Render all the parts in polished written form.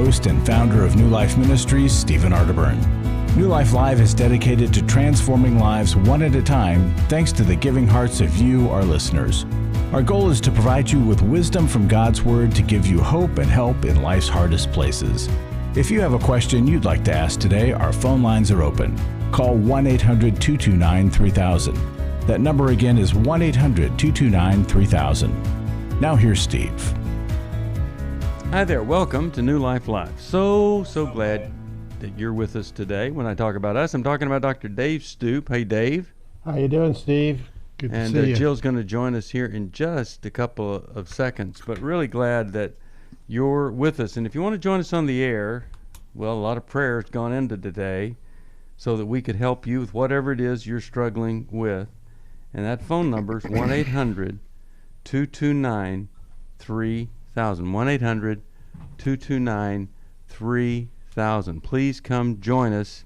host and founder of New Life Ministries, Stephen Arterburn. New Life Live is dedicated to transforming lives one at a time, thanks to the giving hearts of you, our listeners. Our goal is to provide you with wisdom from God's Word to give you hope and help in life's hardest places. If you have a question you'd like to ask today, our phone lines are open. Call 1-800-229-3000. That number again is 1-800-229-3000. Now here's Steve. Hi there. Welcome to New Life Live. So glad that you're with us today. When I talk about us, I'm talking about Dr. Dave Stoop. Hey, Dave. How you doing, Steve? Good to see you. And Jill's going to join us here in just a couple of seconds, but really glad that you're with us. And if you want to join us on the air, well, a lot of prayer has gone into today so that we could help you with whatever it is you're struggling with. And that phone number is 1-800-229-3000. 1-800-229-3000. Please come join us.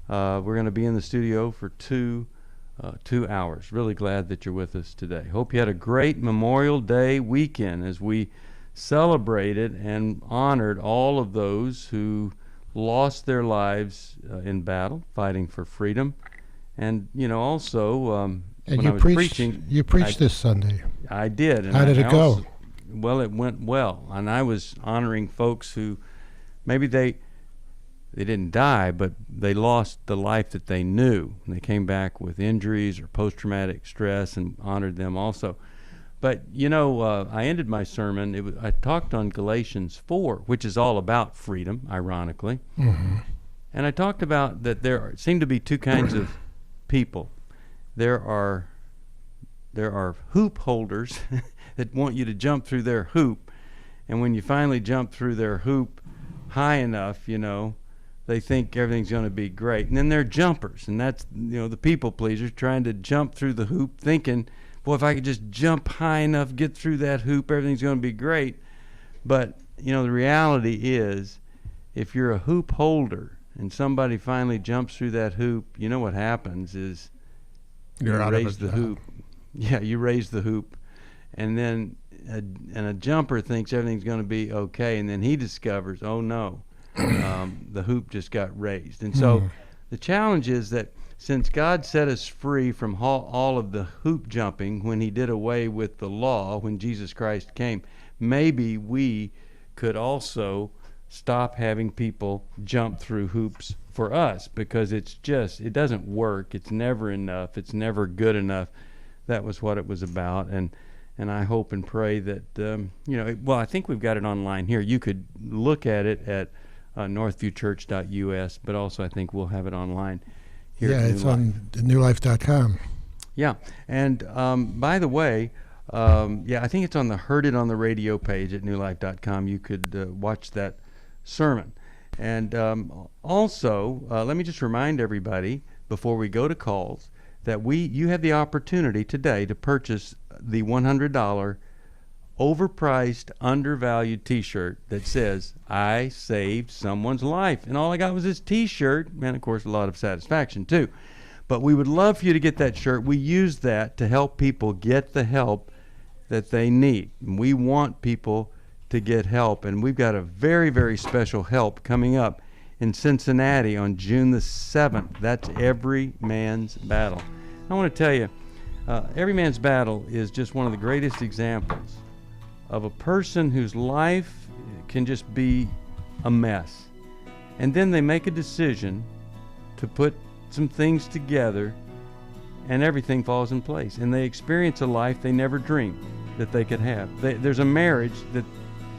We're going to be in the studio for two hours. Really glad that you're with us today. Hope you had a great Memorial Day weekend as we celebrated and honored all of those who lost their lives in battle, fighting for freedom. And, also, and when I was preaching... You preached this Sunday. I did. And How did it go? Well, it went well. And I was honoring folks who maybe they didn't die, but they lost the life that they knew. And they came back with injuries or post-traumatic stress, and honored them also. But, I ended my sermon. I talked on Galatians 4, which is all about freedom, ironically. Mm-hmm. And I talked about that there seem to be two kinds of people. There are hoop holders that want you to jump through their hoop. And when you finally jump through their hoop high enough, they think everything's going to be great. And then there are jumpers, and that's, the people pleasers trying to jump through the hoop thinking, boy, if I could just jump high enough, get through that hoop, everything's going to be great. But, the reality is, if you're a hoop holder and somebody finally jumps through that hoop, what happens is you raise the hoop. Yeah, you raise the hoop. And then a jumper thinks everything's going to be okay, and then he discovers, oh no, the hoop just got raised. And so the challenge is that since God set us free from all of the hoop jumping when he did away with the law, when Jesus Christ came, maybe we could also stop having people jump through hoops for us, because it doesn't work. It's never enough. It's never good enough. That was what it was about. And I hope and pray that, I think we've got it online here. You could look at it at northviewchurch.us, but also I think we'll have it online here. Yeah, it's on newlife.com. Yeah, and by the way, I think it's on the Heard It on the Radio page at newlife.com. You could watch that sermon. And also, let me just remind everybody before we go to calls that you have the opportunity today to purchase the $100 overpriced, undervalued T-shirt that says, I saved someone's life. And all I got was this T-shirt, and of course a lot of satisfaction too. But we would love for you to get that shirt. We use that to help people get the help that they need. And we want people to get help. And we've got a very, very special help coming up in Cincinnati on June the 7th. That's Every Man's Battle. I want to tell you, Every Man's Battle is just one of the greatest examples of a person whose life can just be a mess. And then they make a decision to put some things together, and everything falls in place. And they experience a life they never dreamed that they could have. There's a marriage that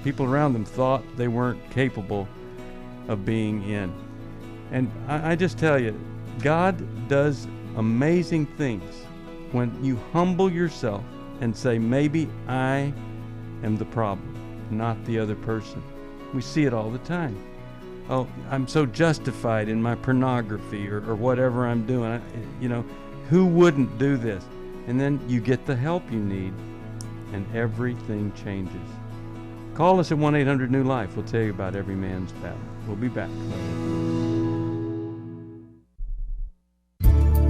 people around them thought they weren't capable of being in. And I just tell you, God does amazing things when you humble yourself and say, maybe I am the problem, not the other person. We see it all the time. Oh, I'm so justified in my pornography or whatever I'm doing. Who wouldn't do this? And then you get the help you need, and everything changes. Call us at 1-800-NEW-LIFE. We'll tell you about Every Man's Battle. We'll be back.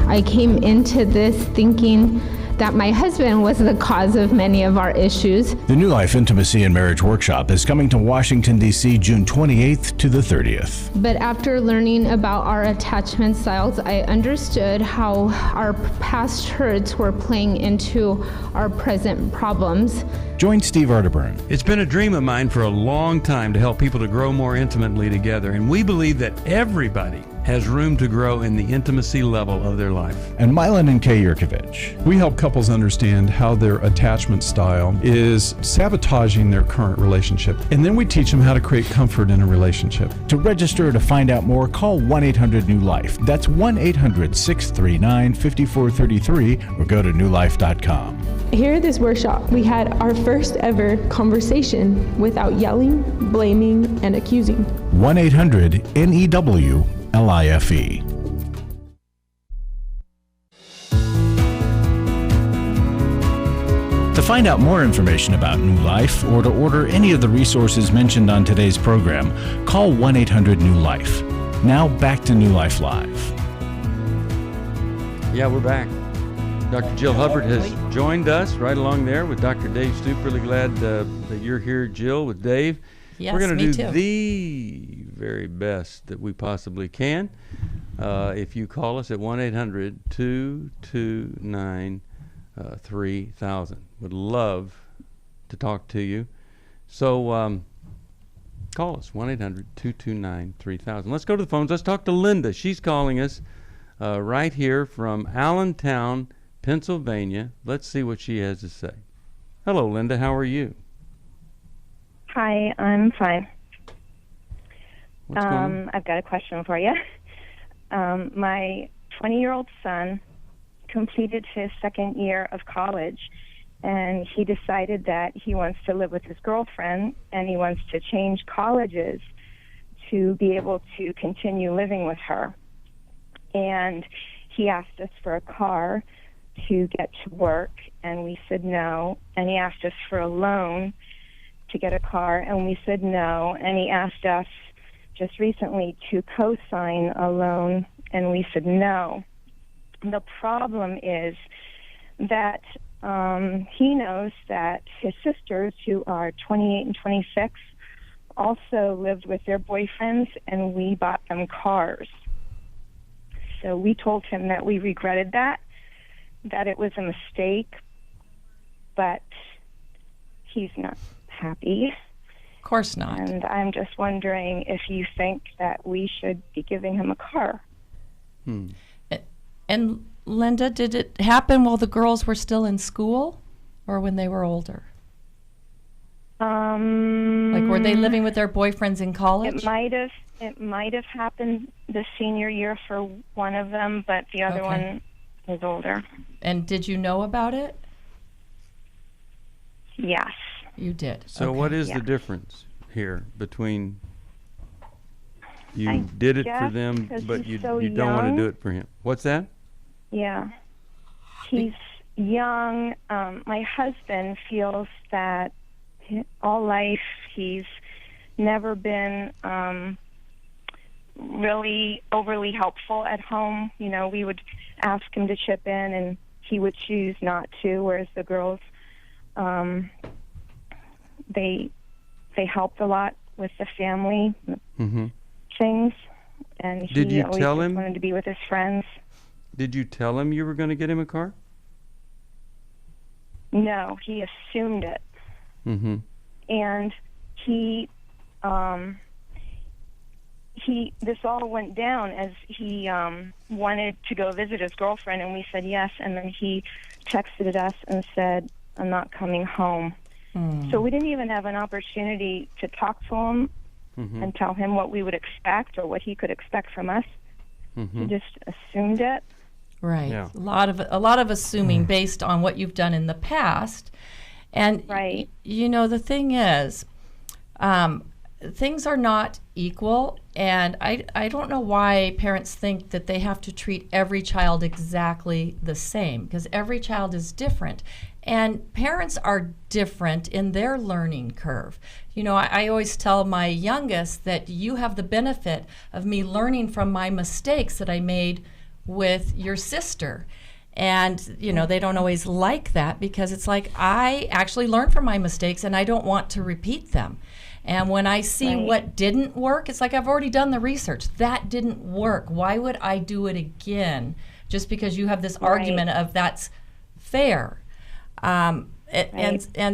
I came into this thinking that my husband was the cause of many of our issues. The New Life Intimacy and Marriage Workshop is coming to Washington, D.C. June 28th to the 30th. But after learning about our attachment styles, I understood how our past hurts were playing into our present problems. Join Steve Arterburn. It's been a dream of mine for a long time to help people to grow more intimately together, and we believe that everybody has room to grow in the intimacy level of their life. And Milan and Kay Yurkovich. We help couples understand how their attachment style is sabotaging their current relationship, and then we teach them how to create comfort in a relationship. To register or to find out more, call 1-800-NEW-LIFE. That's 1-800-639-5433 or go to newlife.com. Here at this workshop, we had our first ever conversation without yelling, blaming, and accusing. 1-800-NEW-LIFE. To find out more information about New Life or to order any of the resources mentioned on today's program, call 1-800-NEW-LIFE. Now back to New Life Live. Yeah, we're back. Dr. Jill Hubbard has joined us right along there with Dr. Dave Stoop. Really glad that you're here, Jill, with Dave. Yes, we're going to do too. the very best that we possibly can. If you call us at 1-800-229-3000. Would love to talk to you. So call us, 1-800-229-3000. Let's go to the phones. Let's talk to Linda. She's calling us right here from Allentown, Pennsylvania. Let's see what she has to say. Hello, Linda. How are you? Hi, I'm fine. What's going on? I've got a question for you. My 20-year-old son completed his second year of college, and he decided that he wants to live with his girlfriend, and he wants to change colleges to be able to continue living with her. And he asked us for a car to get to work, and we said no. And he asked us for a loan to get a car, and we said no. And he asked us just recently to co-sign a loan, and we said no. The problem is that he knows that his sisters, who are 28 and 26, also lived with their boyfriends, and we bought them cars. So we told him that we regretted that it was a mistake, but he's not happy. Of course not. And I'm just wondering if you think that we should be giving him a car. And Linda, did it happen while the girls were still in school or when they were older? Like, were they living with their boyfriends in college? It might have happened the senior year for one of them, but the other one is older. And did you know about it? Yes. You did. So what is the difference here between you did it for them, but you don't want to do it for him? What's that? Yeah. He's young. My husband feels that all life he's never been really overly helpful at home. You know, we would ask him to chip in, and he would choose not to, whereas the girls, they helped a lot with the family things, and he always just wanted to be with his friends. Did you tell him you were going to get him a car? No, he assumed it. And he this all went down as he wanted to go visit his girlfriend, and we said yes, and then he texted us and said, "I'm not coming home." So we didn't even have an opportunity to talk to him and tell him what we would expect or what he could expect from us. He just assumed it. Right. Yeah. A lot of assuming based on what you've done in the past. And you know, the thing is, things are not equal, and I don't know why parents think that they have to treat every child exactly the same, because every child is different. And parents are different in their learning curve. You know, I always tell my youngest that you have the benefit of me learning from my mistakes that I made with your sister. And, you know, they don't always like that because it's like, I actually learned from my mistakes and I don't want to repeat them. And when I see what didn't work, it's like I've already done the research. That didn't work. Why would I do it again just because you have this argument of that's fair? And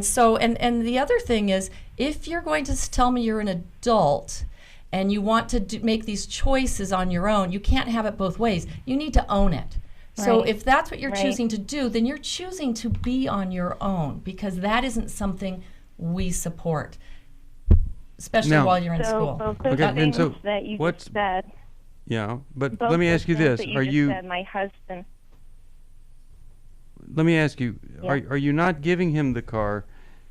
so the other thing is, if you're going to tell me you're an adult and you want to make these choices on your own, you can't have it both ways. You need to own it. So if that's what you're choosing to do, then you're choosing to be on your own, because that isn't something we support, especially while you're in school. Both those things that you just said. Yeah, but let me ask you this: Are you? Said, my husband. Let me ask you: Are you not giving him the car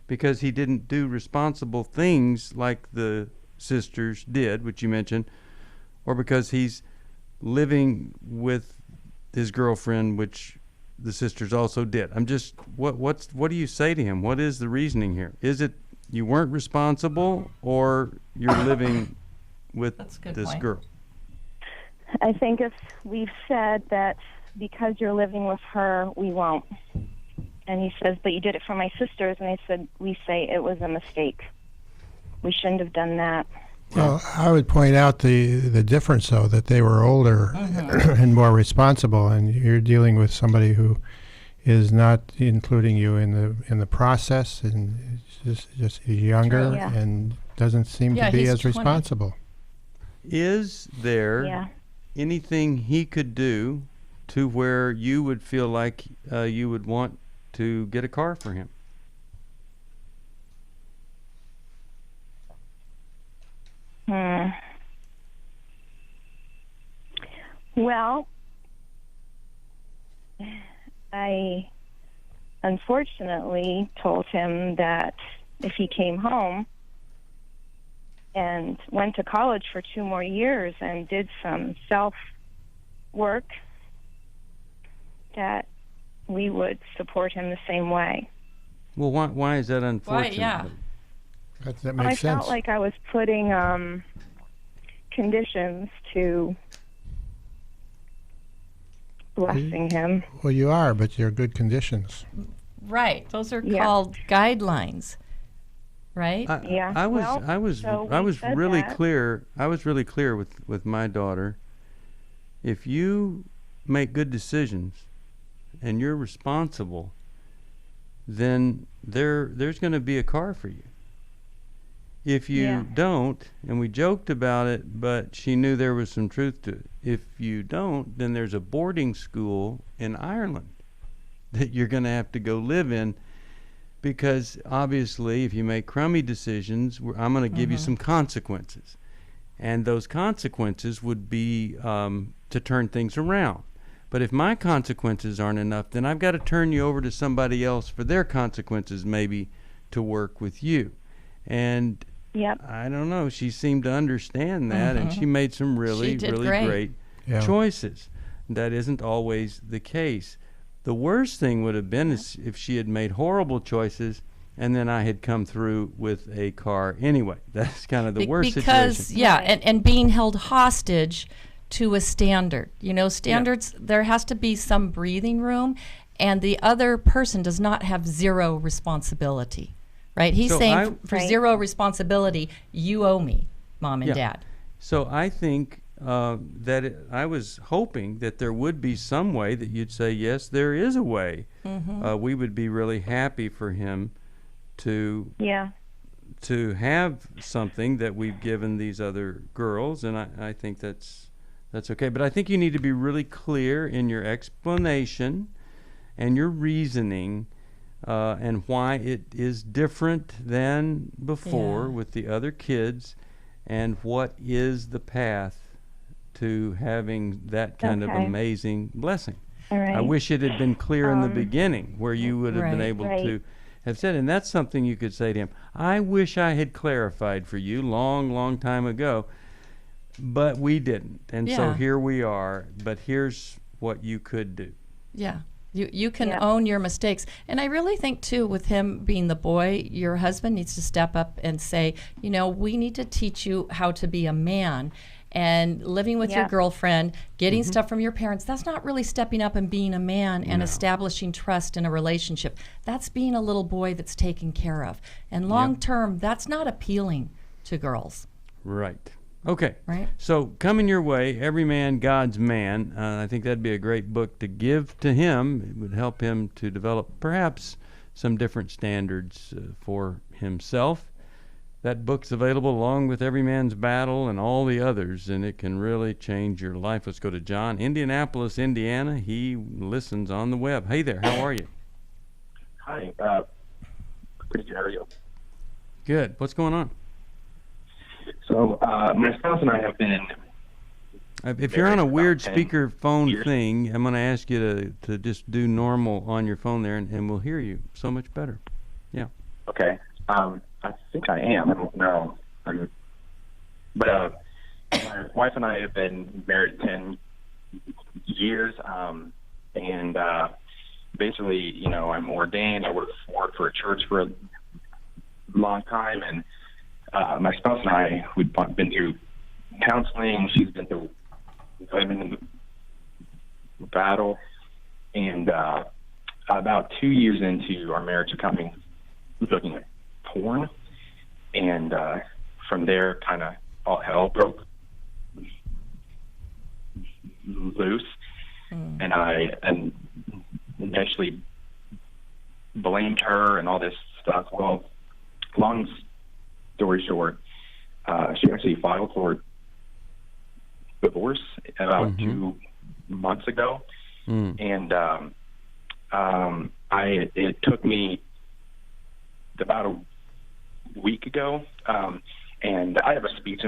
because he didn't do responsible things like the sisters did, which you mentioned, or because he's living with his girlfriend, which the sisters also did? I'm just, what do you say to him? What is the reasoning here? Is it you weren't responsible, or you're living with this girl? I think if we've said that because you're living with her, we won't. And he says, but you did it for my sisters. And I said, we say it was a mistake. We shouldn't have done that. Well, I would point out the difference, though, that they were older and more responsible, and you're dealing with somebody who is not including you in the process, and just younger and doesn't seem to be as 20. Responsible. Is there anything he could do to where you would feel like you would want to get a car for him? Well, I unfortunately told him that if he came home and went to college for 2 more years and did some self-work, that we would support him the same way. Well, why is that unfortunate? That makes sense. I felt like I was putting conditions to blessing him. Well, you are, but you're good conditions. Right. Those are called guidelines. Right? I was really clear. I was really clear with my daughter. If you make good decisions and you're responsible, then there's going to be a car for you. If you don't, and we joked about it, but she knew there was some truth to it. If you don't, then there's a boarding school in Ireland that you're going to have to go live in, because obviously if you make crummy decisions, I'm going to give you some consequences. And those consequences would be to turn things around. But if my consequences aren't enough, then I've got to turn you over to somebody else for their consequences, maybe to work with you. And I don't know, she seemed to understand that, and she made some really great choices. That isn't always the case. The worst thing would have been is if she had made horrible choices and then I had come through with a car anyway. That's kind of the worst situation. And being held hostage to a standard. You know, standards, there has to be some breathing room, and the other person does not have zero responsibility. Right? He's saying for zero responsibility, you owe me, Mom and Dad. So I think I was hoping that there would be some way that you'd say, yes, there is a way. We would be really happy for him to have something that we've given these other girls, and I think that's okay. But I think you need to be really clear in your explanation and your reasoning, and why it is different than before with the other kids, and what is the path to having that kind of amazing blessing. I wish it had been clear in the beginning, where you would have been able to have said, and that's something you could say to him. I wish I had clarified for you long time ago, but we didn't. And so here we are, but here's what you could do. You can own your mistakes. And I really think, too, with him being the boy, your husband needs to step up and say, you know, we need to teach you how to be a man. and living with your Yeah. girlfriend, getting Mm-hmm. stuff from your parents, that's not really stepping up and being a man and No. establishing trust in a relationship. That's being a little boy that's taken care of. And long term, that's not appealing to girls. Right. Okay. Right. So, coming your way, Every Man, God's Man. I think that'd be a great book to give to him. It would help him to develop perhaps some different standards for himself. That book's available along with Every Man's Battle and all the others, and it can really change your life. Let's go to John, Indianapolis, Indiana. He listens on the web. Hey there, how are you? Hi, pretty good. How are you? Good. What's going on? So, my spouse and I have been. If you're on a Married weird about 10 speaker phone years. thing, I'm going to ask you to just do normal on your phone there, and we'll hear you so much better. Yeah. Okay. I think I am. I don't know. But my wife and I have been married 10 years, and basically, you know, I'm ordained. I worked for a church for a long time, and my spouse and I, we've been through counseling. She's been through women in the battle, and about 2 years into our marriage, we looking at porn, and from there, kind of all hell broke loose, and I initially blamed her and all this stuff. Well, long story short, she actually filed for divorce about 2 months ago, and it took me about a week ago, and I have a speech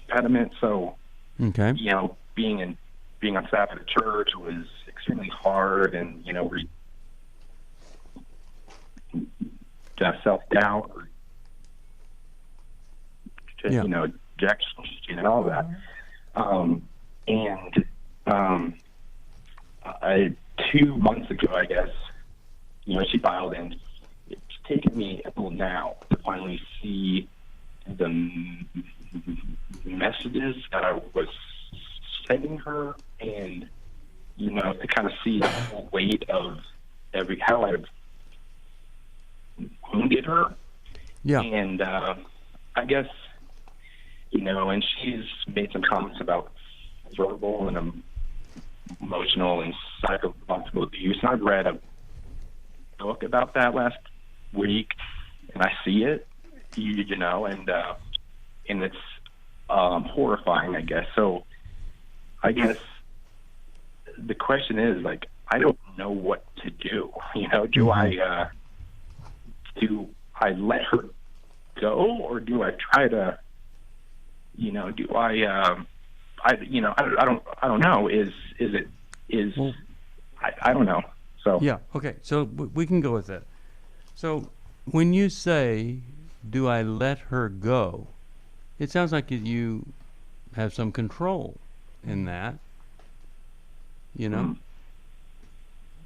impediment, so Okay. you know, being on staff at a church was extremely hard, and you know, self-doubt, or just, Yeah. you know, rejection and all that. And 2 months ago, I guess, you know, she filed, and it's taken me until now to finally see the messages that I was sending her, and you know, to kind of see the whole weight of how I've wounded her. Yeah. And I guess, you know, and she's made some comments about verbal and emotional and psychological abuse. And I've read a book about that last week, and I see it, you know, and it's horrifying, I guess. So I guess the question is, like, I don't know what to do. You know, do I let her go, or do I try to, you know, I don't know. I don't know. So Yeah. Okay. So we can go with that. So when you say, "Do I let her go?" it sounds like you have some control in that. You know.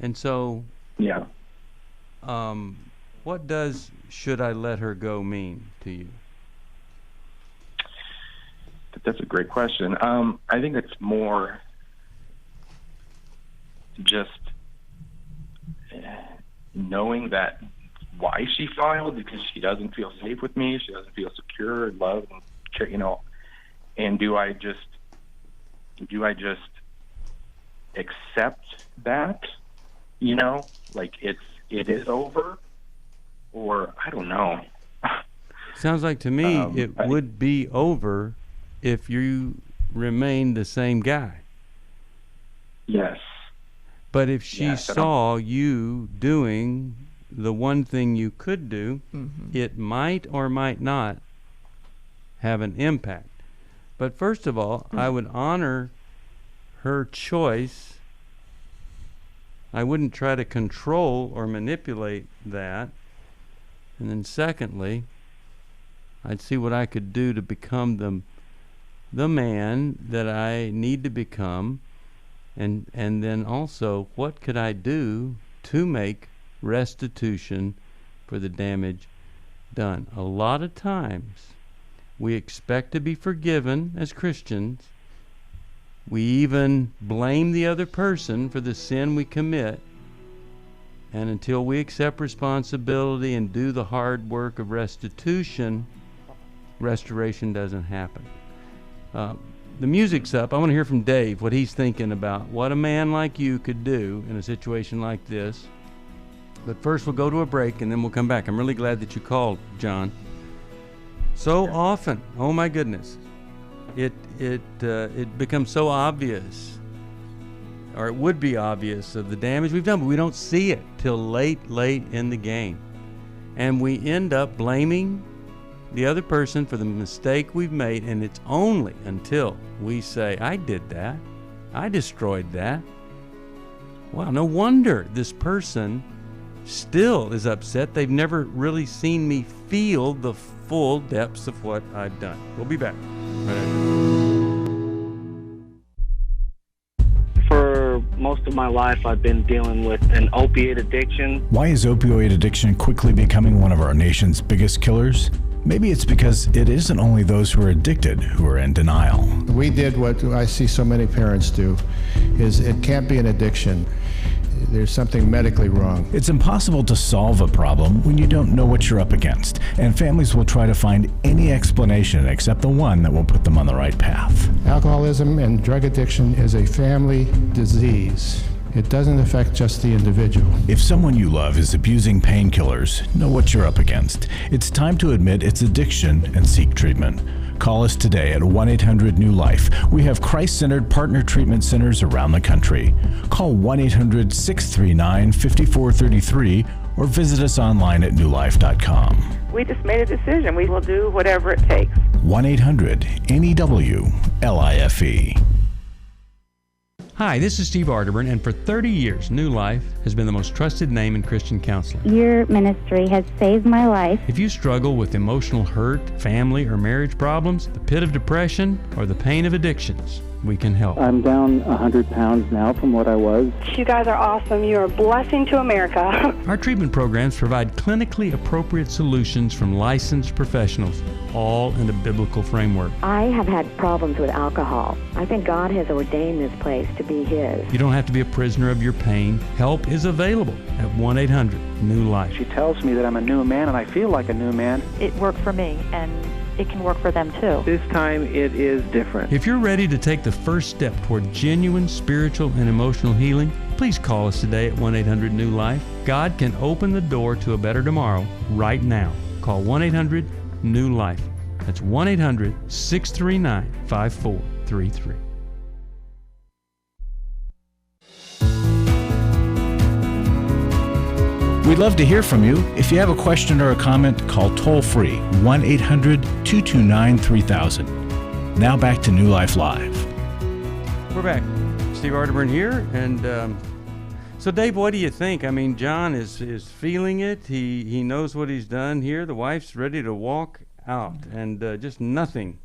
And so, yeah. what does "should I let her go" mean to you? That's a great question. I think it's more just knowing that why she filed, because she doesn't feel safe with me. She doesn't feel secure and loved, and, you know. And do I just accept that, you know, like it is over, or I don't know. Sounds like to me it would be over if you remain the same guy. Yes. But if she Yes, saw you doing the one thing you could do, it might or might not have an impact. But first of all, I would honor her choice. I wouldn't try to control or manipulate that. And then secondly, I'd see what I could do to become the man that I need to become. And then also, what could I do to make restitution for the damage done? A lot of times We expect to be forgiven as Christians. We even blame the other person for the sin we commit. And until we accept responsibility and do the hard work of restitution, restoration doesn't happen. The music's up. I want to hear from Dave what he's thinking about what a man like you could do in a situation like this. But first we'll go to a break and then we'll come back. I'm really glad that you called, John. So often, oh my goodness, it becomes so obvious, or it would be obvious, of the damage we've done, but we don't see it till late in the game. And we end up blaming the other person for the mistake we've made, and it's only until we say, I did that, I destroyed that. Wow, no wonder this person still is upset. They've never really seen me feel the full depths of what I've done. We'll be back. For most of my life, I've been dealing with an opiate addiction. Why is opioid addiction quickly becoming one of our nation's biggest killers? Maybe it's because it isn't only those who are addicted who are in denial. We did what I see so many parents do, is it can't be an addiction. There's something medically wrong. It's impossible to solve a problem when you don't know what you're up against, and families will try to find any explanation except the one that will put them on the right path. Alcoholism and drug addiction is a family disease. It doesn't affect just the individual. If someone you love is abusing painkillers, know what you're up against. It's time to admit it's addiction and seek treatment. Call us today at 1-800-NEW-LIFE. We have Christ-centered partner treatment centers around the country. Call 1-800-639-5433 or visit us online at newlife.com. We just made a decision. We will do whatever it takes. 1-800-NEW-LIFE. Hi, this is Steve Arterburn, and for 30 years, New Life has been the most trusted name in Christian counseling. Your ministry has saved my life. If you struggle with emotional hurt, family or marriage problems, the pit of depression, or the pain of addictions, we can help. I'm down 100 pounds now from what I was. You guys are awesome. You're a blessing to America. Our treatment programs provide clinically appropriate solutions from licensed professionals, all in a biblical framework. I have had problems with alcohol. I think God has ordained this place to be His. You don't have to be a prisoner of your pain. Help is available at 1-800-NEW-LIFE. She tells me that I'm a new man, and I feel like a new man. It worked for me, and it can work for them too. This time it is different. If you're ready to take the first step toward genuine spiritual and emotional healing, please call us today at 1-800-NEW-LIFE. God can open the door to a better tomorrow right now. Call 1-800-NEW-LIFE. That's 1-800-639-5433. We'd love to hear from you. If you have a question or a comment, call toll-free 1-800-229-3000. Now back to New Life Live. We're back. Steve Arterburn here. And so, Dave, what do you think? I mean, John is feeling it. He knows what he's done here. The wife's ready to walk out. And just nothing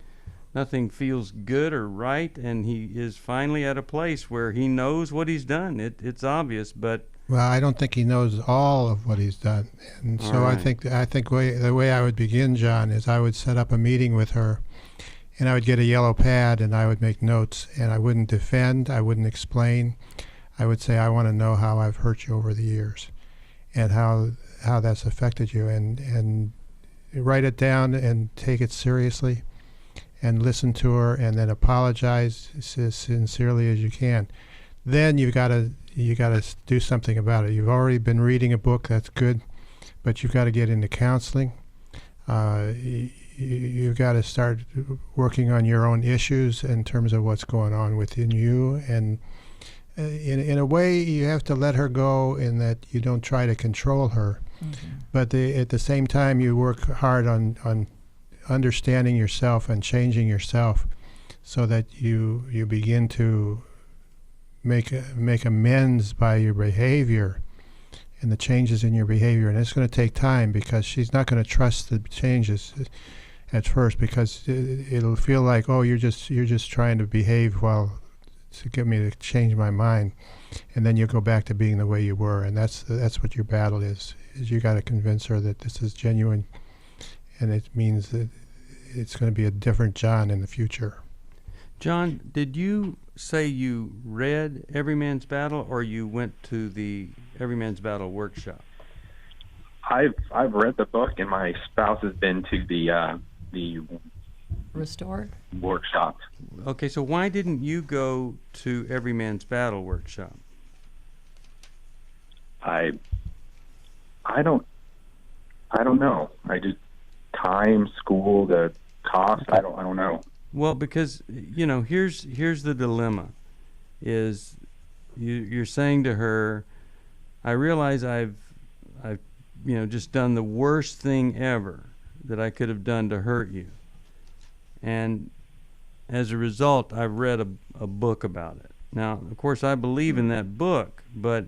feels good or right. And he is finally at a place where he knows what he's done. It's obvious, but... Well, I don't think he knows all of what he's done, and so right. I think the way I would begin, John, is I would set up a meeting with her, and I would get a yellow pad, and I would make notes, and I wouldn't defend, I wouldn't explain. I would say, I want to know how I've hurt you over the years, and how that's affected you, and write it down and take it seriously, and listen to her, and then apologize as sincerely as you can. Then you got to do something about it. You've already been reading a book, that's good, but you've got to get into counseling. You've got to start working on your own issues in terms of what's going on within you, and in a way you have to let her go in that you don't try to control her, but at the same time you work hard on understanding yourself and changing yourself so that you begin to make amends by your behavior and the changes in your behavior. And it's going to take time because she's not going to trust the changes at first, because it'll feel like, oh, you're just trying to behave to get me to change my mind, and then you'll go back to being the way you were. And that's what your battle is you got to convince her that this is genuine, and it means that it's going to be a different John in the future. John, did you say you read Every Man's Battle, or you went to the Every Man's Battle workshop? I've read the book, and my spouse has been to the Restored workshop. Okay, so why didn't you go to Every Man's Battle workshop? I don't know. I just time, school, the cost. I don't know. Well, because here's the dilemma: is you're saying to her, I realize I've just done the worst thing ever that I could have done to hurt you, and as a result, I've read a book about it. Now, of course, I believe in that book, but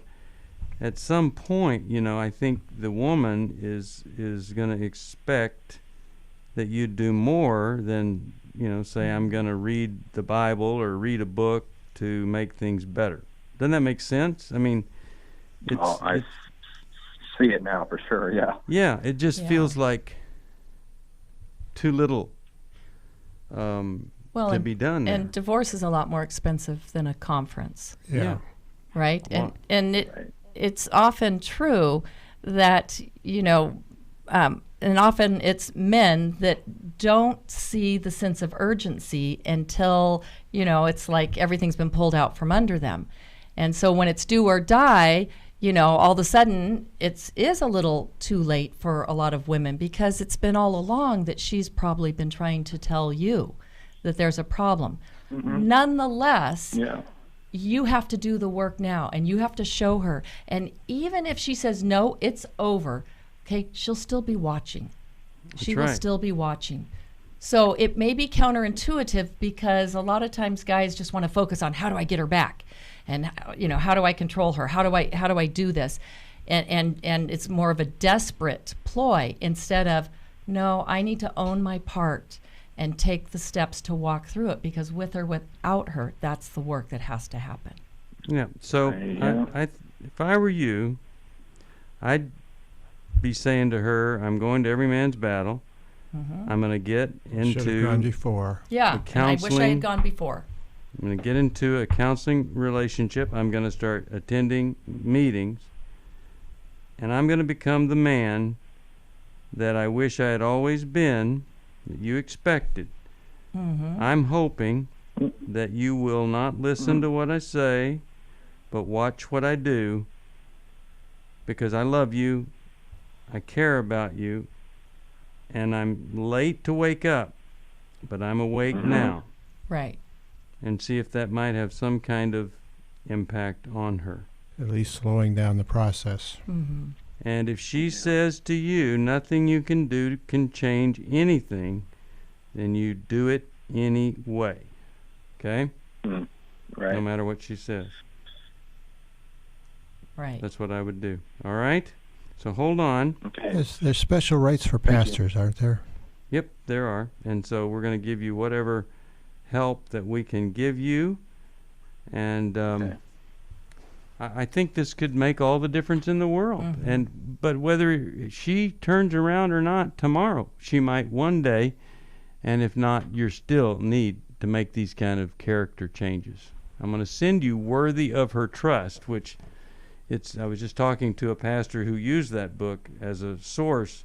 at some point, I think the woman is going to expect that you do more than, say, I'm going to read the Bible or read a book to make things better. Doesn't that make sense? I mean, I see it now for sure, yeah. Yeah, it just feels like too little to be done there. And divorce is a lot more expensive than a conference. Yeah. Right? Well, It's often true that, and often it's men that don't see the sense of urgency until, it's like everything's been pulled out from under them. And so when it's do or die, all of a sudden it is a little too late for a lot of women, because it's been all along that she's probably been trying to tell you that there's a problem. Mm-hmm. Nonetheless, you have to do the work now, and you have to show her. And even if she says, no, it's over, okay, she'll still be watching. She will still be watching. So it may be counterintuitive, because a lot of times guys just want to focus on, how do I get her back? And, how do I control her? How do I do this? And it's more of a desperate ploy, instead of, no, I need to own my part and take the steps to walk through it, because with or without her, that's the work that has to happen. Yeah. So if I were you, I'd be saying to her, I'm going to Every Man's Battle. Mm-hmm. I'm going to get into... Should have gone before. Yeah, and I wish I had gone before. I'm going to get into a counseling relationship. I'm going to start attending meetings. And I'm going to become the man that I wish I had always been, that you expected. Mm-hmm. I'm hoping that you will not listen to what I say, but watch what I do, because I love you, I care about you, and I'm late to wake up, but I'm awake now. Right. And see if that might have some kind of impact on her. At least slowing down the process. Mm-hmm. And if she says to you, nothing you can do can change anything, then you do it anyway. Okay? Right. No matter what she says. Right. That's what I would do. All right? So hold on. Okay. There's special rights for pastors, aren't there? Yep, there are. And so we're going to give you whatever help that we can give you. And I think this could make all the difference in the world. Mm-hmm. But whether she turns around or not tomorrow, she might one day. And if not, you still need to make these kind of character changes. I'm going to send you Worthy of Her Trust, which I was just talking to a pastor who used that book as a source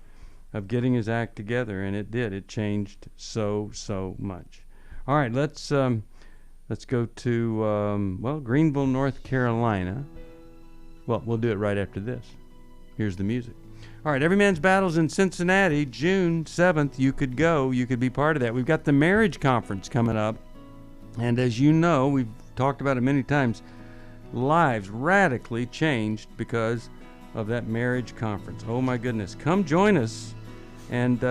of getting his act together, and it did. It changed so much. All right, let's go to Greenville, North Carolina. Well, we'll do it right after this. Here's the music. All right, Every Man's Battle's in Cincinnati, June 7th. You could go. You could be part of that. We've got the marriage conference coming up. And as you know, we've talked about it many times, lives radically changed because of that marriage conference. Oh, my goodness. Come join us. And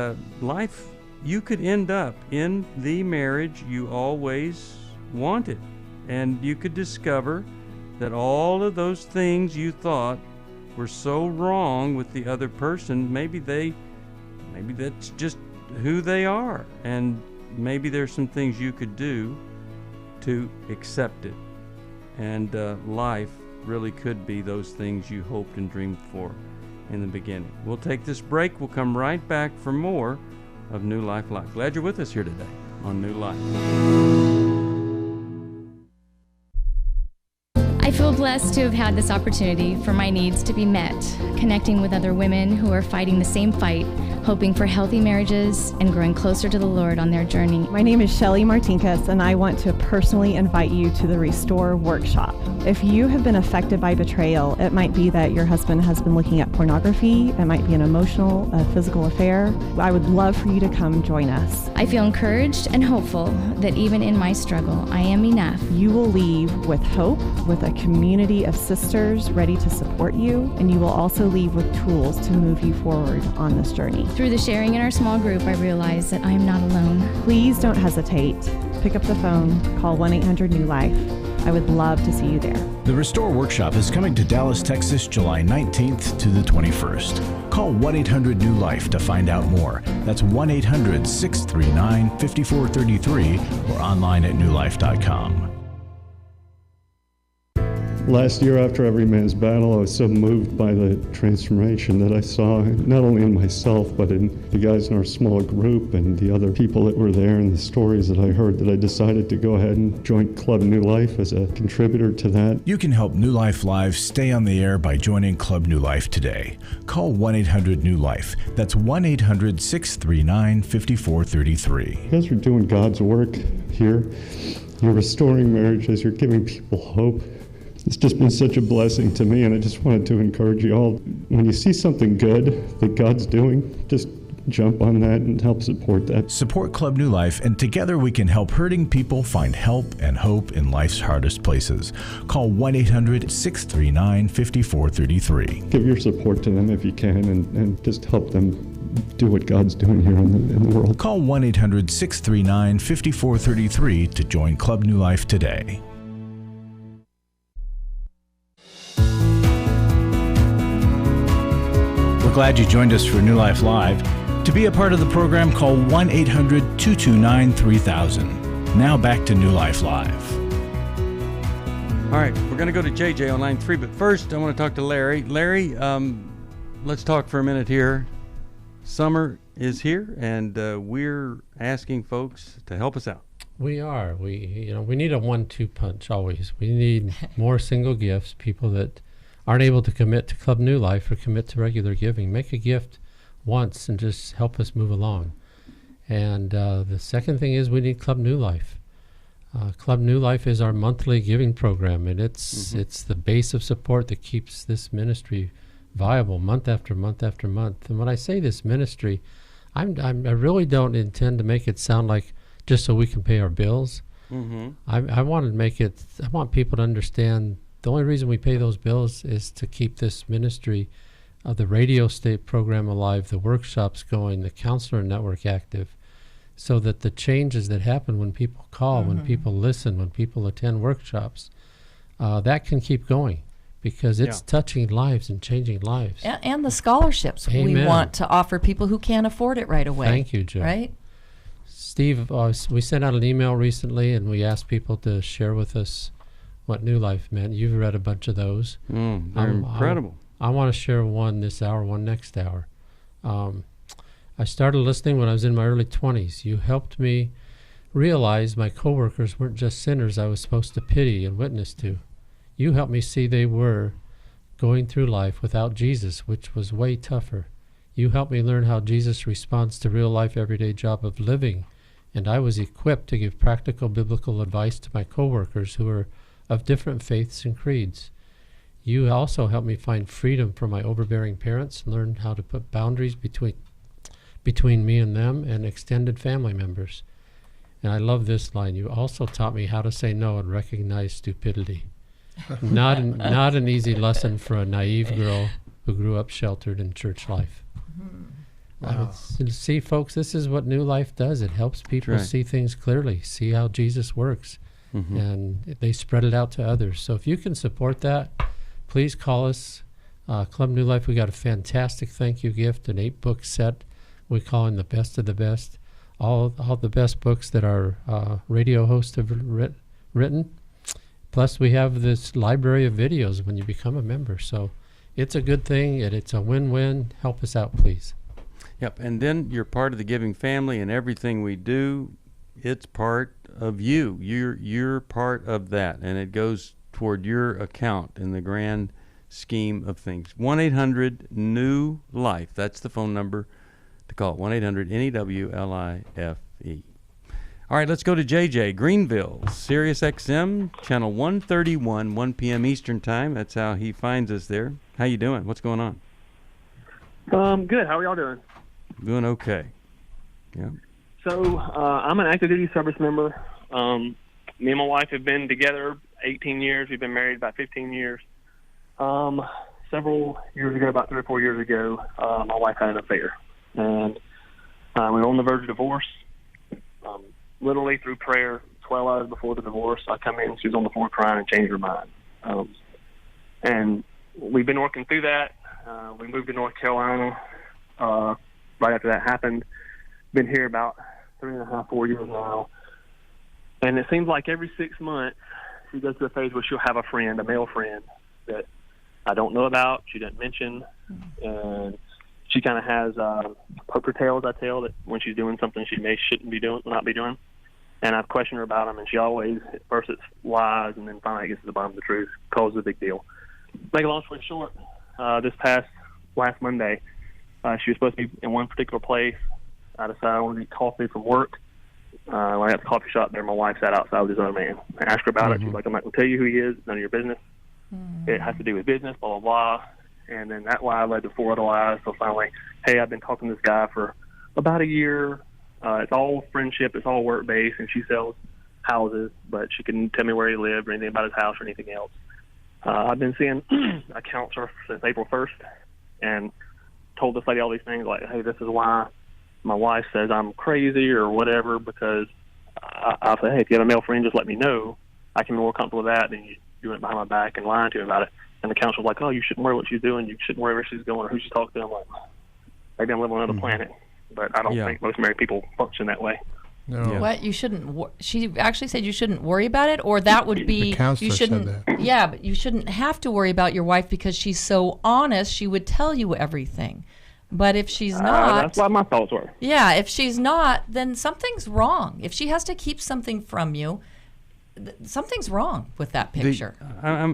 life, you could end up in the marriage you always wanted. And you could discover that all of those things you thought were so wrong with the other person, maybe that's just who they are, and maybe there's some things you could do to accept it, and life really could be those things you hoped and dreamed for in the beginning. We'll take this break. We'll come right back for more of New Life Live. Glad you're with us here today on New Life. I feel blessed to have had this opportunity for my needs to be met, connecting with other women who are fighting the same fight, hoping for healthy marriages and growing closer to the Lord on their journey. My name is Shelly Martinkus, and I want to personally invite you to the Restore Workshop. If you have been affected by betrayal, it might be that your husband has been looking at pornography, it might be an emotional, physical affair. I would love for you to come join us. I feel encouraged and hopeful that even in my struggle, I am enough. You will leave with hope, with a community of sisters ready to support you, and you will also leave with tools to move you forward on this journey. Through the sharing in our small group, I realize that I am not alone. Please don't hesitate. Pick up the phone, call 1-800-NEW-LIFE. I would love to see you there. The Restore Workshop is coming to Dallas, Texas, July 19th to the 21st. Call 1-800-NEW-LIFE to find out more. That's 1-800-639-5433 or online at newlife.com. Last year, after Every Man's Battle, I was so moved by the transformation that I saw, not only in myself, but in the guys in our small group and the other people that were there and the stories that I heard, that I decided to go ahead and join Club New Life as a contributor to that. You can help New Life Live stay on the air by joining Club New Life today. Call 1-800-NEW-LIFE. That's 1-800-639-5433. You guys are doing God's work here. You're restoring marriages. You're giving people hope. It's just been such a blessing to me, and I just wanted to encourage you all. When you see something good that God's doing, just jump on that and help support that. Support Club New Life, and together we can help hurting people find help and hope in life's hardest places. Call 1-800-639-5433. Give your support to them if you can, and just help them do what God's doing here in the world. Call 1-800-639-5433 to join Club New Life today. We're glad you joined us for New Life Live. To be a part of the program, call 1-800-229-3000. Now back to New Life Live. All right, we're going to go to JJ on line 3, but first I want to talk to Larry. Larry, let's talk for a minute here. Summer is here, and we're asking folks to help us out. We are. We need a 1-2 punch always. We need more single gifts, people that aren't able to commit to Club New Life or commit to regular giving. Make a gift once and just help us move along. And the second thing is we need Club New Life. Club New Life is our monthly giving program, and it's the base of support that keeps this ministry viable month after month after month. And when I say this ministry, I really don't intend to make it sound like just so we can pay our bills. I want people to understand the only reason we pay those bills is to keep this ministry, the radio state program alive, the workshops going, the counselor network active, so that the changes that happen when people call, when people listen, when people attend workshops, that can keep going, because it's touching lives and changing lives. And the scholarships we want to offer people who can't afford it right away. Thank you, Joe. Right? Steve, we sent out an email recently, and we asked people to share with us what New Life meant. You've read a bunch of those. They're incredible. I want to share one this hour, one next hour. I started listening when I was in my early 20s. You helped me realize my coworkers weren't just sinners I was supposed to pity and witness to. You helped me see they were going through life without Jesus, which was way tougher. You helped me learn how Jesus responds to real life everyday job of living, and I was equipped to give practical biblical advice to my coworkers who were of different faiths and creeds. You also helped me find freedom from my overbearing parents, learn how to put boundaries between me and them and extended family members. And I love this line. You also taught me how to say no and recognize stupidity. Not an easy lesson for a naive girl who grew up sheltered in church life. Wow. See, folks, this is what New Life does. It helps people see things clearly, see how Jesus works. And they spread it out to others. So if you can support that, please call us. Club New Life, we got a fantastic thank you gift, an 8-book set we call in the best of the best. All the best books that our radio hosts have written. Plus we have this library of videos when you become a member. So it's a good thing, and it's a win-win. Help us out, please. Yep, and then you're part of the giving family, and everything we do, it's part of you. You're part of that, and it goes toward your account in the grand scheme of things. 1-800-NEW-LIFE. That's the phone number to call. 1-800-NEWLIFE. All right, let's go to JJ, Greenville, Sirius XM, channel 131, 1 p.m. Eastern time. That's how he finds us there. How you doing? What's going on? Good. How are y'all doing? Doing okay. Yeah. So I'm an active duty service member. Me and my wife have been together 18 years. We've been married about 15 years. Several years ago, about 3 or 4 years ago, my wife had an affair, and we were on the verge of divorce. Literally through prayer, 12 hours before the divorce, I come in, she was on the floor crying and changed her mind. And we've been working through that. We moved to North Carolina right after that happened. Been here about 3.5, 4 years now. And it seems like every 6 months, she goes through a phase where she'll have a friend, a male friend, that I don't know about, she didn't mention. And she kind of has poker tales, I tell, that when she's doing something she shouldn't be doing, not be doing. And I've questioned her about them, and she always, at first it's lies, and then finally gets to the bottom of the truth, causes a big deal. Make a long story short, this past last Monday, she was supposed to be in one particular place. I decided I wanted to eat coffee from work. When I got to the coffee shop there, my wife sat outside with this other man. I asked her about it. She's like, I'm not going to tell you who he is. It's none of your business. It has to do with business, blah, blah, blah. And then that lie led to 4 other lies. So finally, hey, I've been talking to this guy for about a year. It's all friendship. It's all work-based, and she sells houses, but she couldn't tell me where he lived or anything about his house or anything else. I've been seeing a counselor since April 1st and told this lady all these things like, hey, this is why my wife says I'm crazy or whatever, because I'll say, hey, if you have a male friend, just let me know. I can be more comfortable with that than you doing it behind my back and lying to me about it. And the counselor's like, oh, you shouldn't worry what she's doing. You shouldn't worry where she's going or who she's talking to. I'm like, maybe I'm living on another planet. But I don't think most married people function that way. No. What? You shouldn't. She actually said you shouldn't worry about it, or that would be the counselor you shouldn't. said that. Yeah, but you shouldn't have to worry about your wife because she's so honest. She would tell you everything. But if she's not, that's what my thoughts were. Yeah, if she's not, then something's wrong. If she has to keep something from you, something's wrong with that picture. I'm,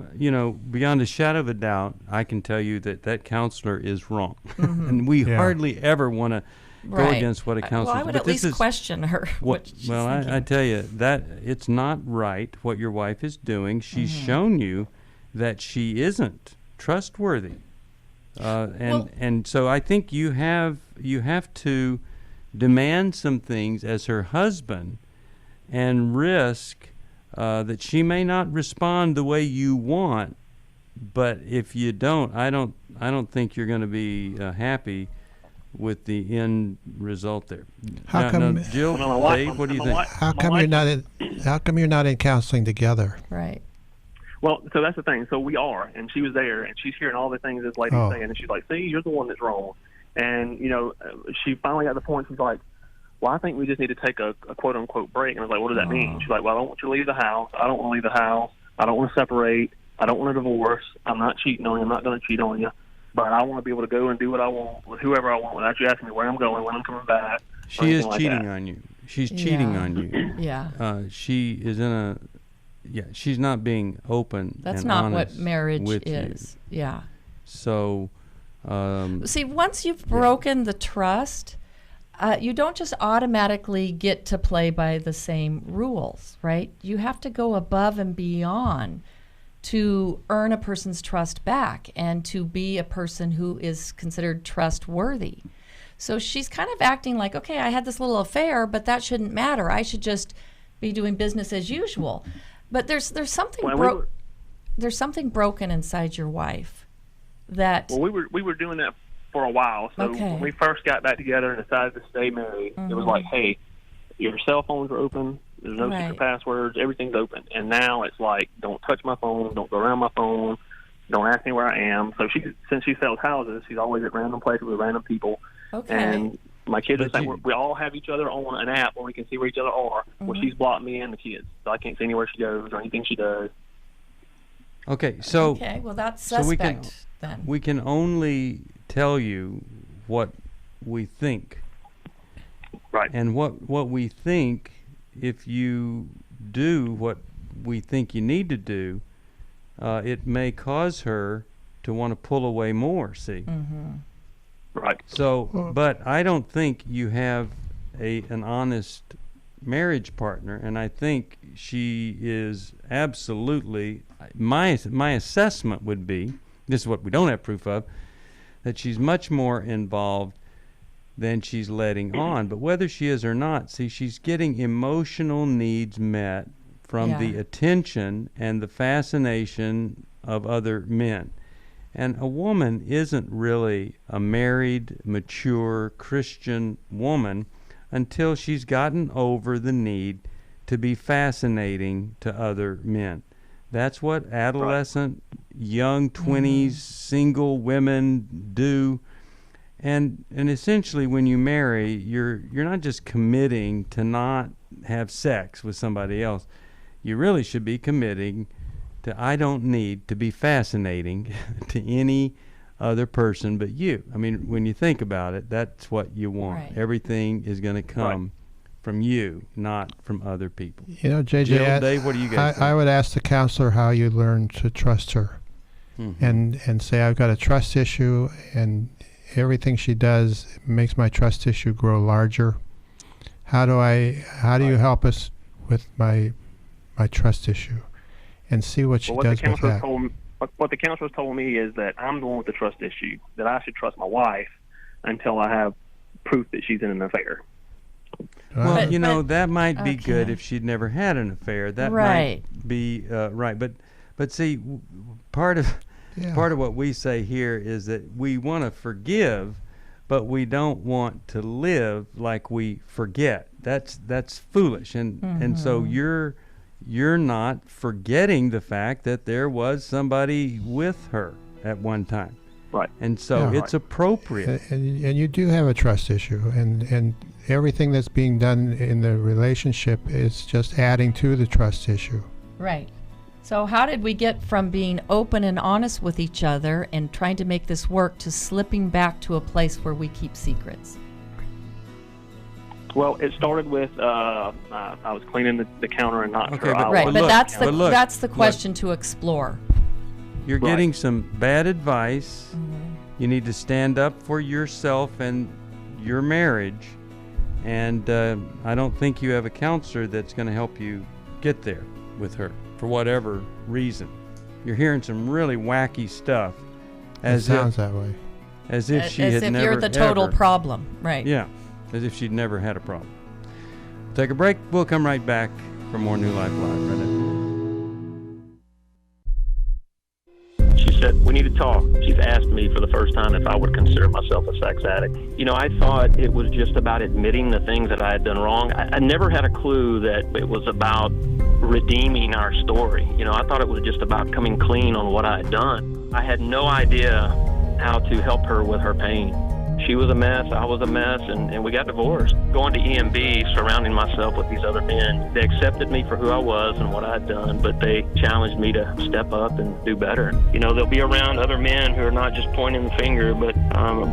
beyond a shadow of a doubt, I can tell you that counselor is wrong, and we hardly ever want to go against what a counselor. Well, I would at least question her. I tell you that it's not right what your wife is doing. She's shown you that she isn't trustworthy, and so I think you have to demand some things as her husband, and risk that she may not respond the way you want. But if you don't, I don't think you're going to be happy with the end result there. How come, Jill, Dave, what do you think? How come you're not in counseling together? Right. Well, so that's the thing. So we are, and she was there, and she's hearing all the things this lady's saying, and she's like, see, you're the one that's wrong. And, she finally got to the point, she's like, well, I think we just need to take a quote-unquote break. And I was like, what does that mean? She's like, well, I don't want you to leave the house. I don't want to leave the house. I don't want to separate. I don't want a divorce. I'm not cheating on you. I'm not going to cheat on you. But I want to be able to go and do what I want with whoever I want without you asking me where I'm going, when I'm coming back. She is cheating on you. She's cheating on you. Yeah. She is in a... Yeah, she's not being open. That's and not honest what marriage with is. You. Yeah. So... See, once you've broken the trust... you don't just automatically get to play by the same rules, right? You have to go above and beyond to earn a person's trust back and to be a person who is considered trustworthy. So she's kind of acting like, okay, I had this little affair, but that shouldn't matter. I should just be doing business as usual. But there's something there's something broken inside your wife that... Well, we were doing that for a while. So when we first got back together and decided to stay married, it was like, hey, your cell phones are open. There's no secret passwords. Everything's open. And now it's like, don't touch my phone. Don't go around my phone. Don't ask me where I am. So since she sells houses, she's always at random places with random people. Okay. And my kids are saying we all have each other on an app where we can see where each other are. Well, she's blocked me and the kids, so I can't see anywhere she goes or anything she does. Okay, so... Okay, well, that's suspect then. We can only tell you what we think. Right. And what we think, if you do what we think you need to do, it may cause her to want to pull away more, see? Mm-hmm. Right. So, but I don't think you have an honest marriage partner, and I think she is absolutely, my assessment would be, this is what we don't have proof of, that she's much more involved than she's letting on. But whether she is or not, see, she's getting emotional needs met from the attention and the fascination of other men. And a woman isn't really a married, mature Christian woman until she's gotten over the need to be fascinating to other men. That's what adolescent, young 20s, single women do. And essentially when you marry, you're not just committing to not have sex with somebody else. You really should be committing to, I don't need to be fascinating to any other person but you. I mean, when you think about it, that's what you want. Right. Everything is going to come from you, not from other people. You know, JJ, Jill, Dave, what do you guys think? I would ask the counselor how you learn to trust her, and say, I've got a trust issue, and everything she does makes my trust issue grow larger. How do you help us with my trust issue, and see what she does with that? What the counselor told me is that I'm the one with the trust issue, that I should trust my wife until I have proof that she's in an affair. Well, that might be good if she'd never had an affair. That might be right. But see, part of what we say here is that we want to forgive, but we don't want to live like we forget. That's foolish, and so you're not forgetting the fact that there was somebody with her at one time. Right. And so it's appropriate. And you do have a trust issue, and everything that's being done in the relationship is just adding to the trust issue. Right. So how did we get from being open and honest with each other and trying to make this work to slipping back to a place where we keep secrets? Well, it started with I was cleaning the counter and not her eye. Right, but that's the question to explore. You're getting some bad advice. You need to stand up for yourself and your marriage. And I don't think you have a counselor that's going to help you get there with her for whatever reason. You're hearing some really wacky stuff. It sounds that way. As if she had never, as if you're the total ever, problem, right? Yeah, as if she'd never had a problem. Take a break. We'll come right back for more New Life Live. Right after. She said, we need to talk. She's asked me for the first time if I would consider myself a sex addict. You know, I thought it was just about admitting the things that I had done wrong. I never had a clue that it was about redeeming our story. You know, I thought it was just about coming clean on what I had done. I had no idea how to help her with her pain. She was a mess, I was a mess, and we got divorced. Going to EMB, surrounding myself with these other men, they accepted me for who I was and what I had done, but they challenged me to step up and do better. You know, they'll be around other men who are not just pointing the finger, but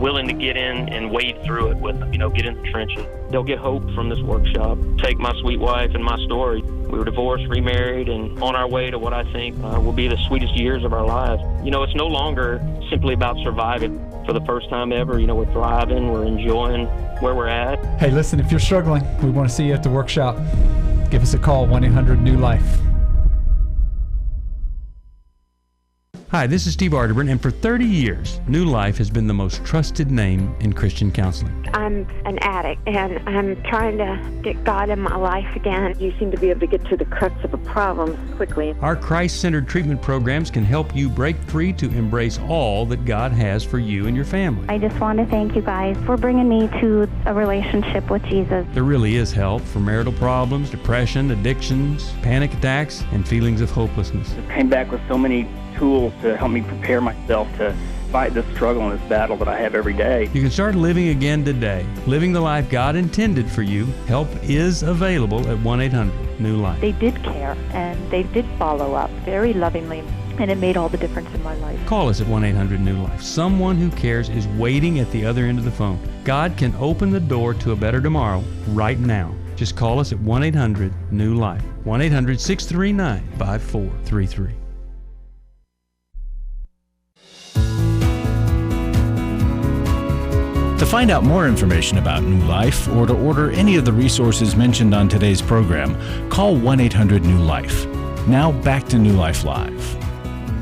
willing to get in and wade through it with them, you know, get in the trenches. They'll get hope from this workshop. Take my sweet wife and my story. We were divorced, remarried, and on our way to what I think will be the sweetest years of our lives. You know, it's no longer simply about surviving. For the first time ever, you know, we're thriving, we're enjoying where we're at. Hey, listen, if you're struggling, we want to see you at the workshop. Give us a call, 1-800-NEW-LIFE. Hi, this is Steve Arterburn, and for 30 years, New Life has been the most trusted name in Christian counseling. I'm an addict, and I'm trying to get God in my life again. You seem to be able to get to the crux of a problem quickly. Our Christ-centered treatment programs can help you break free to embrace all that God has for you and your family. I just want to thank you guys for bringing me to a relationship with Jesus. There really is help for marital problems, depression, addictions, panic attacks, and feelings of hopelessness. I came back with so many tools to help me prepare myself to fight this struggle and this battle that I have every day. You can start living again today, living the life God intended for you. Help is available at 1-800-NEW-LIFE. They did care, and they did follow up very lovingly. And it made all the difference in my life. Call us at 1-800-NEW-LIFE. Someone who cares is waiting at the other end of the phone. God can open the door to a better tomorrow right now. Just call us at 1-800-NEW-LIFE. 1-800-639-5433. To find out more information about New Life or to order any of the resources mentioned on today's program, call 1-800-NEW-LIFE. Now back to New Life Live.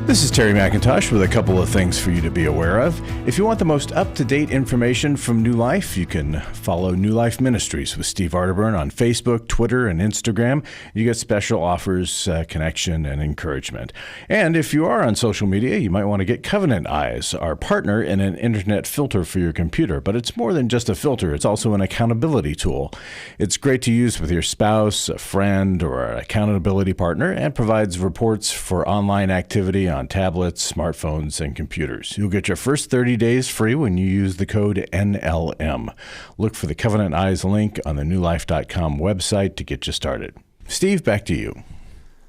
This is Terry McIntosh with a couple of things for you to be aware of. If you want the most up-to-date information from New Life, you can follow New Life Ministries with Steve Arterburn on Facebook, Twitter, and Instagram. You get special offers, connection, and encouragement. And if you are on social media, you might want to get Covenant Eyes, our partner in an internet filter for your computer. But it's more than just a filter. It's also an accountability tool. It's great to use with your spouse, a friend, or an accountability partner, and provides reports for online activity on tablets, smartphones, and computers. You'll get your first 30 days free when you use the code NLM. Look for the Covenant Eyes link on the newlife.com website to get you started. Steve, back to you.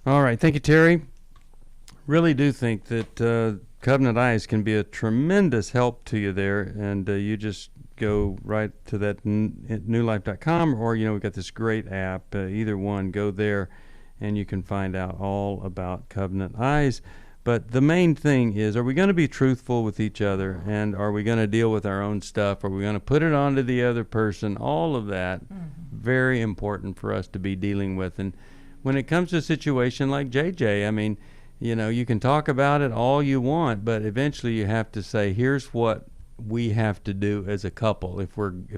All right. Thank you, Terry. Really do think that Covenant Eyes can be a tremendous help to you there, and you just go right to that newlife.com, or, we've got this great app. Either one, go there, and you can find out all about Covenant Eyes. But the main thing is, are we going to be truthful with each other? And are we going to deal with our own stuff? Are we going to put it onto the other person? All of that, very important for us to be dealing with. And when it comes to a situation like JJ, I mean, you can talk about it all you want, but eventually you have to say, here's what we have to do as a couple if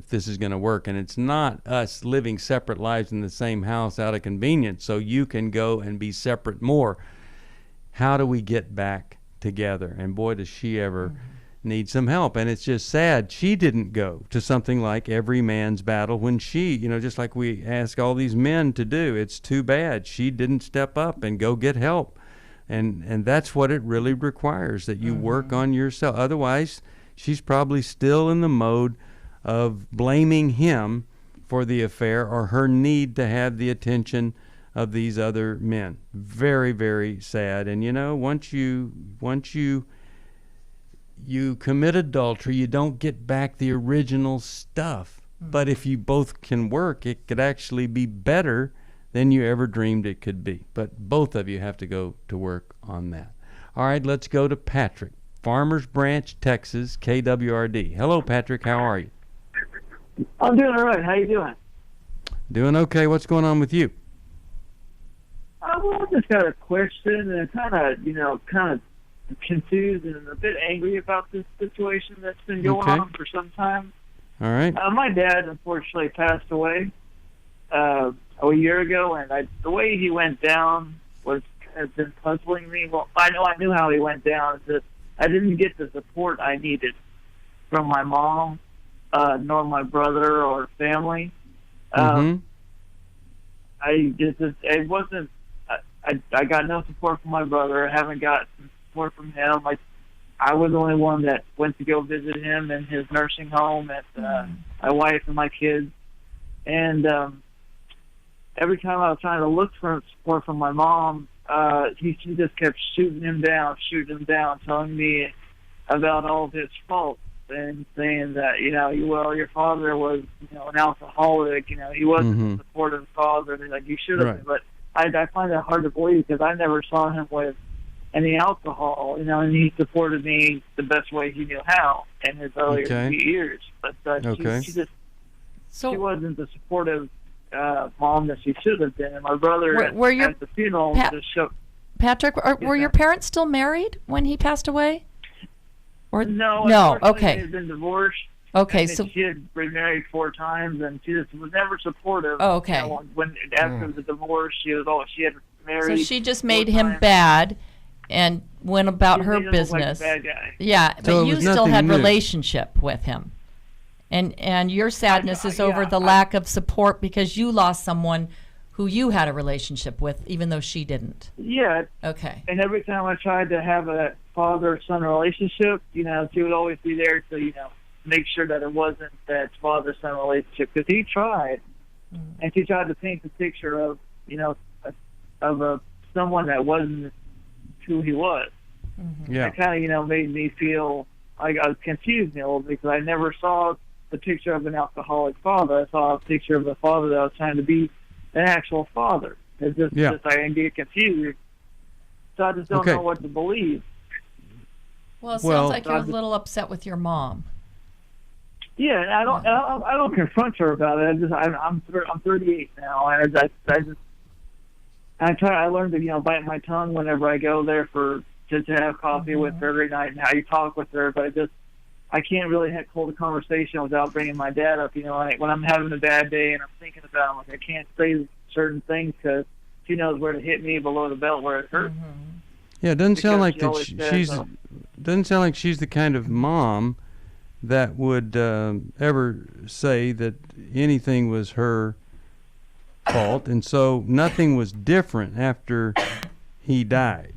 this is going to work. And it's not us living separate lives in the same house out of convenience so you can go and be separate more. How do we get back together? And boy, does she ever need some help. And it's just sad she didn't go to something like Every Man's Battle when she, just like we ask all these men to do. It's too bad she didn't step up and go get help. And that's what it really requires, that you work on yourself. Otherwise, she's probably still in the mode of blaming him for the affair or her need to have the attention of these other men. Very, very sad. And once you commit adultery, you don't get back the original stuff. But if you both can work, it could actually be better than you ever dreamed it could be. But both of you have to go to work on that. All right, let's go to Patrick, Farmers Branch, Texas, KWRD. Hello, Patrick. How are you? I'm doing all right. How you doing? Doing okay. What's going on with you? Well, I just got a question, and kind of confused and a bit angry about this situation that's been going on for some time. All right. My dad, unfortunately, passed away a year ago, and the way he went down has been puzzling me. Well, I knew how he went down. It's just I didn't get the support I needed from my mom, nor my brother or family. It wasn't. I got no support from my brother. I haven't got support from him. I was the only one that went to go visit him in his nursing home, and my wife and my kids. And every time I was trying to look for support from my mom, she just kept shooting him down, telling me about all of his faults and saying that, your father was, an alcoholic, he wasn't a supportive father, and you should have been. But I find that hard to believe because I never saw him with any alcohol, and he supported me the best way he knew how in his earlier years. But she wasn't the supportive mom that she should have been. And my brother at the funeral just showed. Patrick, were your parents still married when he passed away? Or no. Okay. They had been divorced. Okay, so she had remarried 4 times, and she just was never supportive. Oh, okay. When after the divorce, she had married. So she just made him bad, and went about her business. Like a bad guy. Yeah, So but you still had relationship with him, and your sadness is over the lack of support because you lost someone who you had a relationship with, even though she didn't. Yeah. Okay. And every time I tried to have a father-son relationship, she would always be there to make sure that it wasn't that father-son relationship, because he tried, and she tried to paint the picture of, of someone that wasn't who he was. Yeah. It kind of, made me feel like I was confused a little bit because I never saw the picture of an alcoholic father. I saw a picture of a father that was trying to be an actual father. It's just I get confused. So I just don't know what to believe. Well, it sounds like you're a little upset with your mom. Yeah, and I don't confront her about it. I'm 38 now, and I learned to bite my tongue whenever I go there to have coffee with her every night and how you talk with her. But I can't really hold a conversation without bringing my dad up. Like when I'm having a bad day and I'm thinking about it, like I can't say certain things because she knows where to hit me below the belt where it hurts. Yeah, it doesn't sound like doesn't sound like she's the kind of mom that would ever say that anything was her fault, and so nothing was different after he died.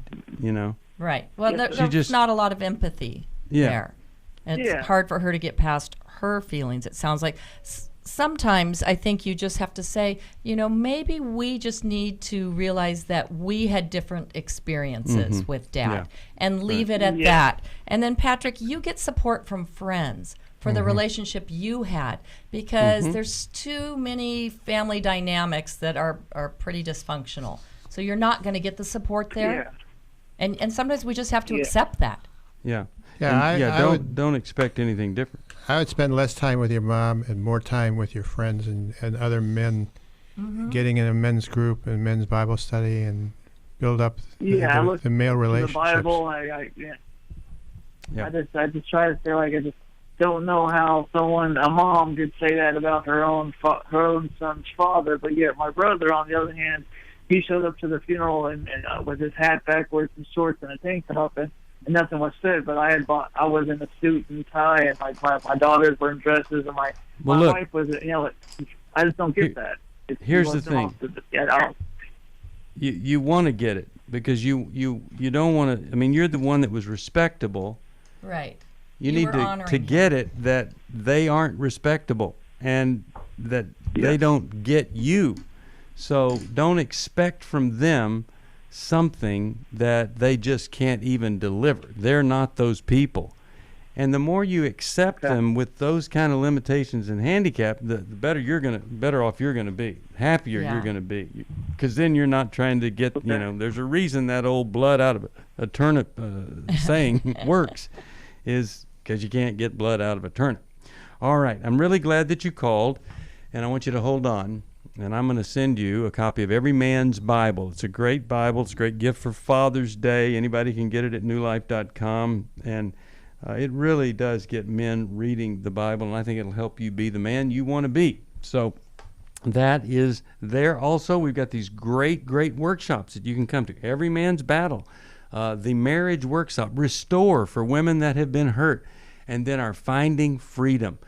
Right. Well, there's not a lot of empathy there. It's hard for her to get past her feelings. It sounds like sometimes I think you just have to say, maybe we just need to realize that we had different experiences with Dad and leave it at that. And then, Patrick, you get support from friends for the relationship you had because there's too many family dynamics that are pretty dysfunctional. So you're not going to get the support there. Yeah. And sometimes we just have to accept that. Yeah. Yeah, don't expect anything different. I would spend less time with your mom and more time with your friends and other men, getting in a men's group and men's Bible study and build up the male relationships. The Bible, I just try to say, like, I just don't know how a mom could say that about her own son's father, but yet my brother, on the other hand, he showed up to the funeral and with his hat backwards and shorts and a tank top, and nothing was said. But I was in a suit and tie, and my daughters were in dresses, and my wife was. I just don't get that. Here's the thing. You want to get it because you don't want to. I mean, you're the one that was respectable. Right. You need to get it that they aren't respectable and that they don't get you. So don't expect from them something that they just can't even deliver. They're not those people. And the more you accept them with those kind of limitations and handicap, the better off you're gonna be, happier you're gonna be, because then you're not trying to get. There's a reason that old blood out of a turnip saying works, is because you can't get blood out of a turnip. All right, I'm really glad that you called, and I want you to hold on. And I'm going to send you a copy of Every Man's Bible. It's a great Bible. It's a great gift for Father's Day. Anybody can get it at newlife.com. And it really does get men reading the Bible, and I think it'll help you be the man you want to be. So that is there. Also, we've got these great workshops that you can come to. Every Man's Battle, the Marriage Workshop, Restore for women that have been hurt, and then our Finding Freedom.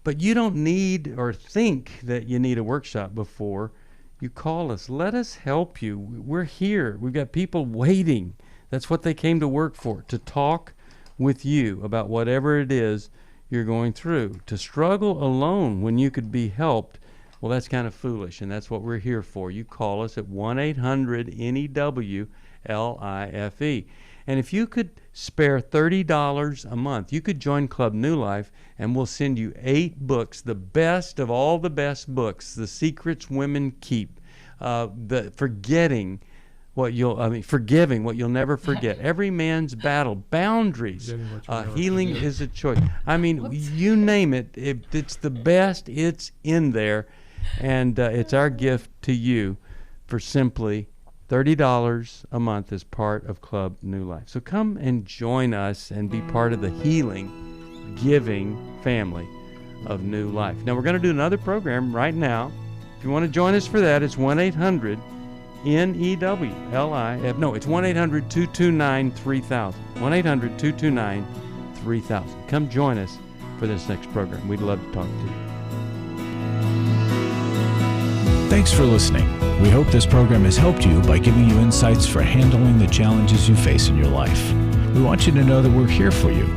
But you don't need or think that you need a workshop before you call us. Let us help you. We're here. We've got people waiting. That's what they came to work for, to talk with you about whatever it is you're going through. To struggle alone when you could be helped, well, that's kind of foolish, and that's what we're here for. You call us at 1-800-NEWLIFE. And if you could spare $30 a month, you could join Club New Life, and we'll send you 8 books, the best of all the best books, The Secrets Women Keep, Forgiving what you'll never forget, Every Man's Battle, Boundaries, Healing is a Choice. I mean, you name it, it's the best, it's in there, and it's our gift to you for simply $30 a month as part of Club New Life. So come and join us and be part of the healing, giving family of New Life. Now, we're going to do another program right now. If you want to join us for that, it's 1-800-NEWLIFE. No, it's 1-800-229-3000. 1-800-229-3000. Come join us for this next program. We'd love to talk to you. Thanks for listening. We hope this program has helped you by giving you insights for handling the challenges you face in your life. We want you to know that we're here for you,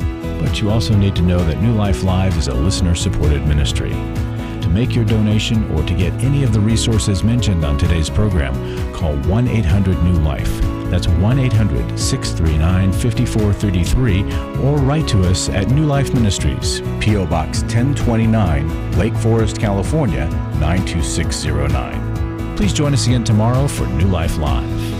but you also need to know that New Life Live is a listener-supported ministry. To make your donation or to get any of the resources mentioned on today's program, call 1-800-NEW-LIFE. That's 1-800-639-5433, or write to us at New Life Ministries, P.O. Box 1029, Lake Forest, California, 92609. Please join us again tomorrow for New Life Live.